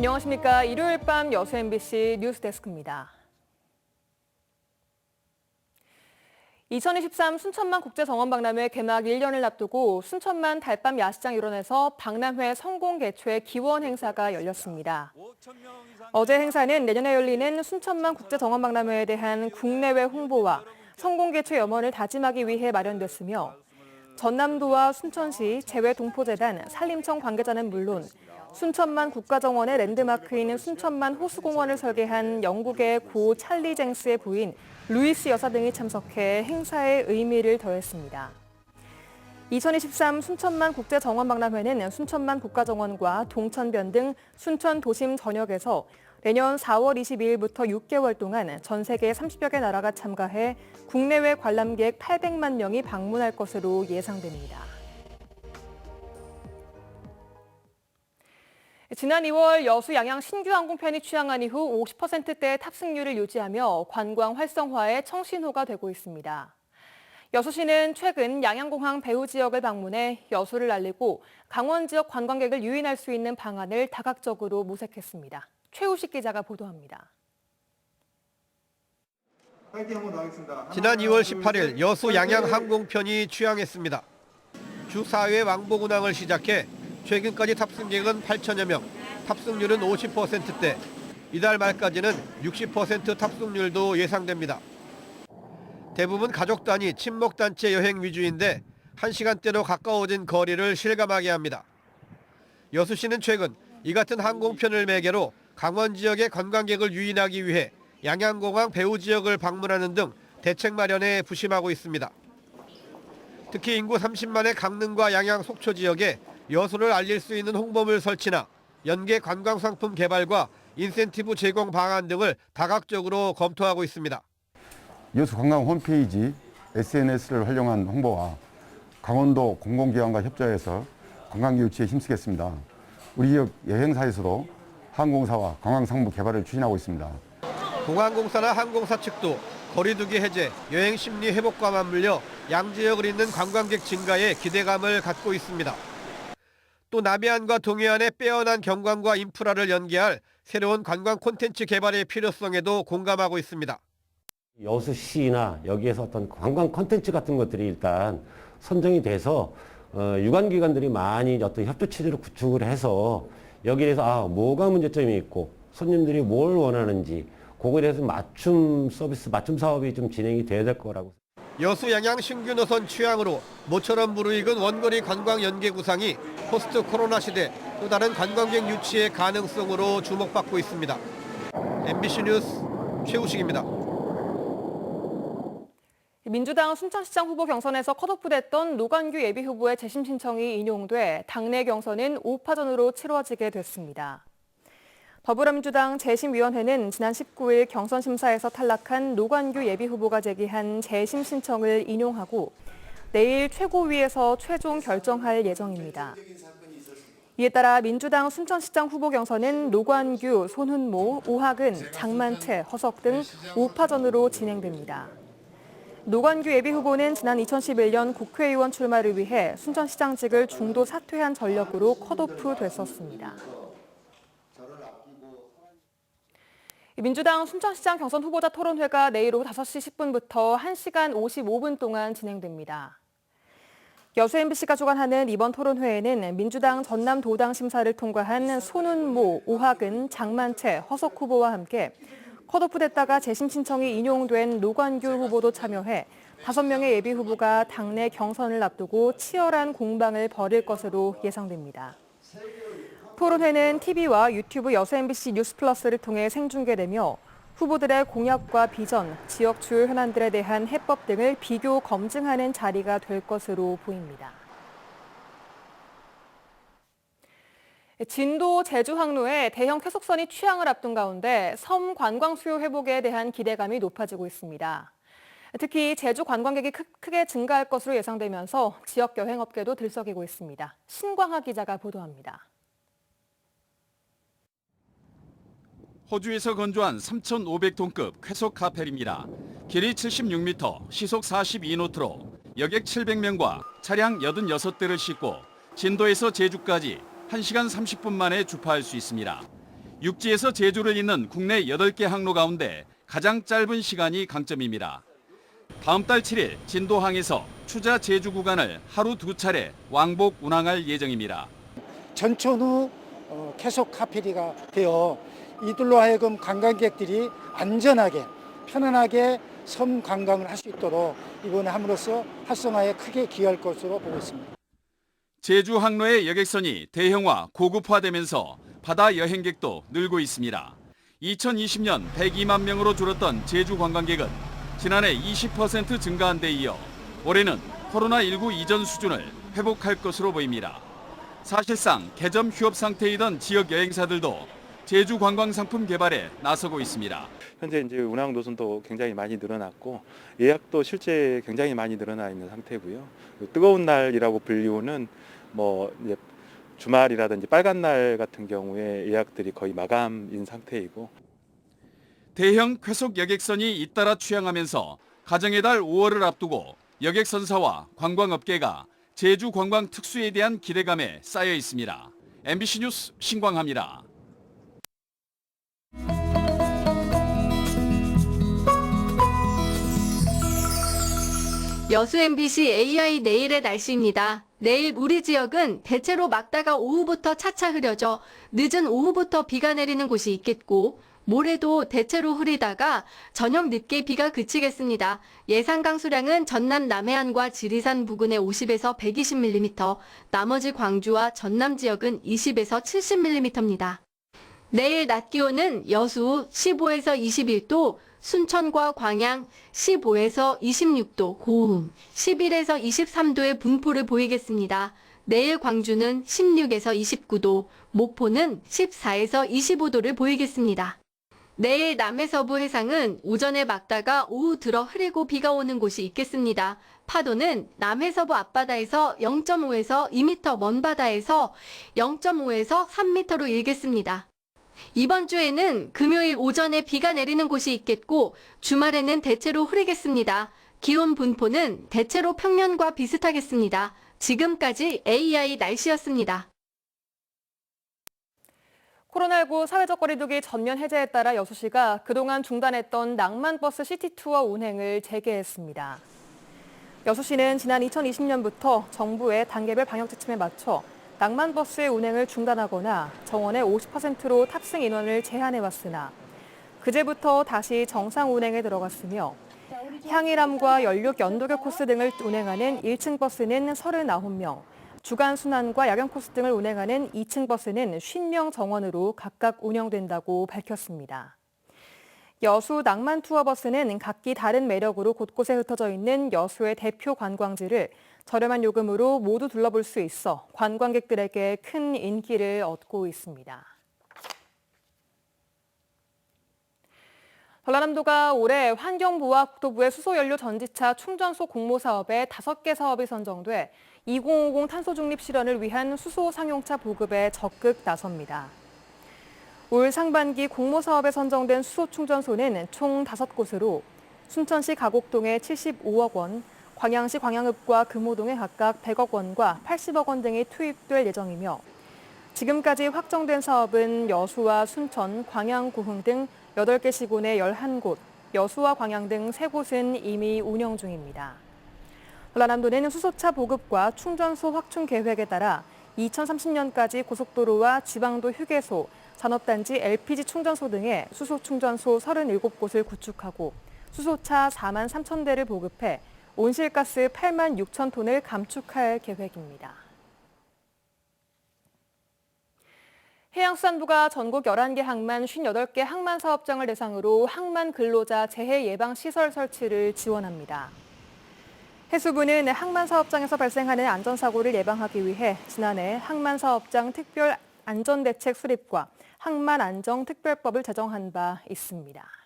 안녕하십니까. 일요일 밤 여수 MBC 뉴스데스크입니다. 2023 순천만 국제정원박람회 개막 1년을 앞두고 순천만 달밤 야시장 일원에서 박람회 성공 개최 기원 행사가 열렸습니다. 어제 행사는 내년에 열리는 순천만 국제정원박람회에 대한 국내외 홍보와 성공 개최 염원을 다짐하기 위해 마련됐으며 전남도와 순천시 재외동포재단, 산림청 관계자는 물론 순천만 국가정원의 랜드마크인 순천만 호수공원을 설계한 영국의 고 찰리 쟁스의 부인 루이스 여사 등이 참석해 행사의 의미를 더했습니다. 2023 순천만 국제정원박람회는 순천만 국가정원과 동천변 등 순천 도심 전역에서 내년 4월 22일부터 6개월 동안 전 세계 30여 개 나라가 참가해 국내외 관람객 800만 명이 방문할 것으로 예상됩니다. 지난 2월 여수 양양 신규 항공편이 취항한 이후 50%대 탑승률을 유지하며 관광 활성화에 청신호가 되고 있습니다. 여수시는 최근 양양공항 배후 지역을 방문해 여수를 알리고 강원 지역 관광객을 유인할 수 있는 방안을 다각적으로 모색했습니다. 최우식 기자가 보도합니다. 지난 2월 18일 여수 양양 항공편이 취항했습니다. 주 4회 왕복 운항을 시작해 최근까지 탑승객은 8천여 명, 탑승률은 50%대, 이달 말까지는 60% 탑승률도 예상됩니다. 대부분 가족 단위, 친목 단체 여행 위주인데 1시간대로 가까워진 거리를 실감하게 합니다. 여수시는 최근 이 같은 항공편을 매개로 강원 지역의 관광객을 유인하기 위해 양양공항 배후 지역을 방문하는 등 대책 마련에 부심하고 있습니다. 특히 인구 30만의 강릉과 양양 속초 지역에 여수를 알릴 수 있는 홍보물 설치나 연계 관광상품 개발과 인센티브 제공 방안 등을 다각적으로 검토하고 있습니다. 여수 관광 홈페이지, SNS를 활용한 홍보와 강원도 공공기관과 협조해서 관광 유치에 힘쓰겠습니다. 우리 지역 여행사에서도 항공사와 관광상무 개발을 추진하고 있습니다. 공항공사나 항공사 측도 거리두기 해제, 여행 심리 회복과 맞물려 양지역을 잇는 관광객 증가에 기대감을 갖고 있습니다. 또 남해안과 동해안의 빼어난 경관과 인프라를 연계할 새로운 관광 콘텐츠 개발의 필요성에도 공감하고 있습니다. 여수시나 여기에서 어떤 관광 콘텐츠 같은 것들이 일단 선정이 돼서 유관기관들이 많이 어떤 협조 체제를 구축을 해서 여기에 대해서 뭐가 문제점이 있고 손님들이 뭘 원하는지 그거에 대해서 맞춤 서비스, 맞춤 사업이 좀 진행이 돼야 될 거라고. 여수 양양 신규 노선 취항으로 모처럼 무르익은 원거리 관광 연계 구상이 포스트 코로나 시대 또 다른 관광객 유치의 가능성으로 주목받고 있습니다. MBC 뉴스 최우식입니다. 민주당 순천시장 후보 경선에서 컷오프됐던 노관규 예비후보의 재심 신청이 인용돼 당내 경선은 5파전으로 치러지게 됐습니다. 더불어민주당 재심위원회는 지난 19일 경선 심사에서 탈락한 노관규 예비후보가 제기한 재심 신청을 인용하고 내일 최고위에서 최종 결정할 예정입니다. 이에 따라 민주당 순천시장 후보 경선은 노관규, 손훈모, 오학은, 장만채, 허석 등 5파전으로 진행됩니다. 노관규 예비후보는 지난 2011년 국회의원 출마를 위해 순천시장직을 중도 사퇴한 전력으로 컷오프 됐었습니다. 민주당 순천시장 경선 후보자 토론회가 내일 오후 5시 10분부터 1시간 55분 동안 진행됩니다. 여수 MBC가 주관하는 이번 토론회에는 민주당 전남도당 심사를 통과한 손훈모, 오학은, 장만채, 허석 후보와 함께 컷오프됐다가 재심 신청이 인용된 노관규 후보도 참여해 5명의 예비 후보가 당내 경선을 앞두고 치열한 공방을 벌일 것으로 예상됩니다. 토론회는 TV와 유튜브 여수 MBC 뉴스플러스를 통해 생중계되며 후보들의 공약과 비전, 지역 주요 현안들에 대한 해법 등을 비교 검증하는 자리가 될 것으로 보입니다. 진도 제주 항로에 대형 쾌속선이 취항을 앞둔 가운데 섬 관광 수요 회복에 대한 기대감이 높아지고 있습니다. 특히 제주 관광객이 크게 증가할 것으로 예상되면서 지역 여행업계도 들썩이고 있습니다. 신광하 기자가 보도합니다. 호주에서 건조한 3,500톤급 쾌속 카펠입니다. 길이 76m, 시속 42노트로 여객 700명과 차량 86대를 싣고 진도에서 제주까지 1시간 30분 만에 주파할 수 있습니다. 육지에서 제주를 잇는 국내 8개 항로 가운데 가장 짧은 시간이 강점입니다. 다음 달 7일 진도항에서 추자 제주 구간을 하루 2차례 왕복 운항할 예정입니다. 전천 후 계속 카페리가 되어 이들로 하여금 관광객들이 안전하게 편안하게 섬 관광을 할 수 있도록 이번에 함으로써 활성화에 크게 기여할 것으로 보고 있습니다. 제주 항로의 여객선이 대형화, 고급화되면서 바다 여행객도 늘고 있습니다. 2020년 102만 명으로 줄었던 제주 관광객은 지난해 20% 증가한 데 이어 올해는 코로나19 이전 수준을 회복할 것으로 보입니다. 사실상 개점 휴업 상태이던 지역 여행사들도 제주 관광 상품 개발에 나서고 있습니다. 현재 이제 운항 노선도 굉장히 많이 늘어났고 예약도 실제 굉장히 많이 늘어나 있는 상태고요. 뜨거운 날이라고 불리우는 이제 주말이라든지 빨간 날 같은 경우에 예약들이 거의 마감인 상태이고 대형 쾌속 여객선이 잇따라 취항하면서 가정의 달 5월을 앞두고 여객선사와 관광업계가 제주 관광 특수에 대한 기대감에 쌓여 있습니다. MBC 뉴스 신광하입니다. 여수 MBC AI 내일의 날씨입니다. 내일 우리 지역은 대체로 막다가 오후부터 차차 흐려져 늦은 오후부터 비가 내리는 곳이 있겠고 모레도 대체로 흐리다가 저녁 늦게 비가 그치겠습니다. 예상 강수량은 전남 남해안과 지리산 부근에 50에서 120mm, 나머지 광주와 전남 지역은 20에서 70mm입니다. 내일 낮 기온은 여수 15에서 21도, 순천과 광양 15에서 26도, 고흥 11에서 23도의 분포를 보이겠습니다. 내일 광주는 16에서 29도, 목포는 14에서 25도를 보이겠습니다. 내일 남해서부 해상은 오전에 막다가 오후 들어 흐리고 비가 오는 곳이 있겠습니다. 파도는 남해서부 앞바다에서 0.5에서 2m, 먼바다에서 0.5에서 3m로 일겠습니다. 이번 주에는 금요일 오전에 비가 내리는 곳이 있겠고 주말에는 대체로 흐리겠습니다. 기온 분포는 대체로 평년과 비슷하겠습니다. 지금까지 AI 날씨였습니다. 코로나19 사회적 거리두기 전면 해제에 따라 여수시가 그동안 중단했던 낭만버스 시티투어 운행을 재개했습니다. 여수시는 지난 2020년부터 정부의 단계별 방역 지침에 맞춰 낭만버스의 운행을 중단하거나 정원의 50%로 탑승 인원을 제한해왔으나 그제부터 다시 정상 운행에 들어갔으며 향일암과 연륙 연도교 코스 등을 운행하는 1층 버스는 39명, 주간 순환과 야경 코스 등을 운행하는 2층 버스는 50명 정원으로 각각 운영된다고 밝혔습니다. 여수 낭만 투어버스는 각기 다른 매력으로 곳곳에 흩어져 있는 여수의 대표 관광지를 저렴한 요금으로 모두 둘러볼 수 있어 관광객들에게 큰 인기를 얻고 있습니다. 전라남도가 올해 환경부와 수소연료 전지차 충전소 공모 사업에 5개 사업이 선정돼 2050 탄소 중립 실현을 위한 수소 상용차 보급에 적극 나섭니다. 올 상반기 공모 사업에 선정된 수소 충전소는 총 5곳으로 순천시 가곡동에 75억 원, 광양시 광양읍과 금호동에 각각 100억 원과 80억 원 등이 투입될 예정이며 지금까지 확정된 사업은 여수와 순천, 광양, 고흥 등 8개 시군의 11곳, 여수와 광양 등 3곳은 이미 운영 중입니다. 전라남도는 수소차 보급과 충전소 확충 계획에 따라 2030년까지 고속도로와 지방도 휴게소, 산업단지 LPG 충전소 등의 수소 충전소 37곳을 구축하고 수소차 4만 3천 대를 보급해 온실가스 8만 6천 톤을 감축할 계획입니다. 해양수산부가 전국 11개 항만 58개 항만 사업장을 대상으로 항만 근로자 재해 예방 시설 설치를 지원합니다. 해수부는 항만 사업장에서 발생하는 안전사고를 예방하기 위해 지난해 항만 사업장 특별 안전대책 수립과 항만 안정 특별법을 제정한 바 있습니다.